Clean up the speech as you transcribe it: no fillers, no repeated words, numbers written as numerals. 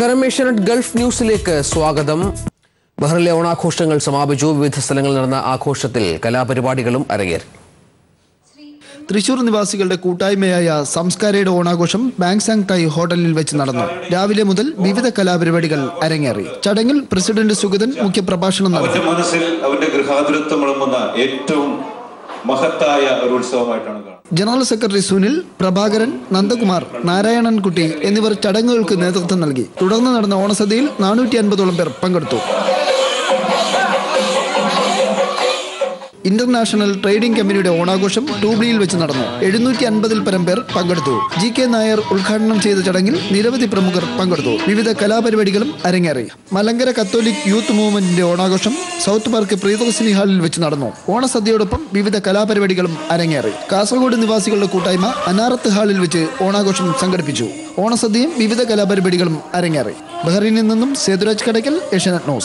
നമസ്കാരം. ഏഷ്യാനെറ്റ് ഗൾഫ് ന്യൂസിലേക്ക് സ്വാഗതം. ബഹ്റിനിലെ ഓണാഘോഷങ്ങൾ സമാപിച്ചു. വിവിധ സ്ഥലങ്ങളിൽ നടന്ന ആഘോഷത്തിൽ കലാപരിപാടികളും അരങ്ങേറി. തൃശൂർ നിവാസികളുടെ കൂട്ടായ്മയായ സംസ്കാരയുടെ ഓണാഘോഷം ബാങ്സാങ് ടൈ ഹോട്ടലിൽ വെച്ച് നടന്നു. രാവിലെ മുതൽ വിവിധ കലാപരിപാടികൾ അരങ്ങേറി. ചടങ്ങിൽ പ്രസിഡന്റ് സുഗതൻ മുഖ്യപ്രഭാഷണം നടത്തി. മനസ്സിൽ അവന്റെ ഗൃഹാതുരത്വം വിളമ്പുന്ന ഏറ്റവും മഹത്തായ ഒരു ഉത്സവമായിട്ടാണ് കാണുന്നത്. ജനറൽ സെക്രട്ടറി സുനിൽ, പ്രഭാകരൻ, നന്ദകുമാർ, നാരായണൻകുട്ടി എന്നിവർ ചടങ്ങുകൾക്ക് നേതൃത്വം നൽകി. തുടർന്ന് നടന്ന ഓണസദ്യയിൽ 450ഓളം പേർ പങ്കെടുത്തു. ഇന്റർനാഷണൽ ട്രേഡിംഗ് കമ്പനിയുടെ ഓണാഘോഷം ടൂബ്ലിയിൽ വെച്ച് നടന്നു. 750-ൽ പരം പേർ പങ്കെടുത്തു. GK നായർ ഉദ്ഘാടനം ചെയ്ത ചടങ്ങിൽ നിരവധി പ്രമുഖർ പങ്കെടുത്തു. വിവിധ കലാപരിപാടികളും അരങ്ങേറി. മലങ്കര കത്തോലിക് യൂത്ത് മൂവ്മെന്റിന്റെ ഓണാഘോഷം സൗത്ത് പാർക്ക് പ്രിയദർശിനി ഹാളിൽ വെച്ച് നടന്നു. ഓണസദ്യയോടൊപ്പം വിവിധ കലാപരിപാടികളും അരങ്ങേറി. കാസർഗോഡ് നിവാസികളുടെ കൂട്ടായ്മ അനാറത്ത് ഹാളിൽ വെച്ച് ഓണാഘോഷം സംഘടിപ്പിച്ചു. ഓണസദ്യയും വിവിധ കലാപരിപാടികളും അരങ്ങേറി. ബഹ്റിനിൽ നിന്നും സേതുരാജ് കടയ്ക്കൽ, ഏഷ്യാനെറ്റ് ന്യൂസ്.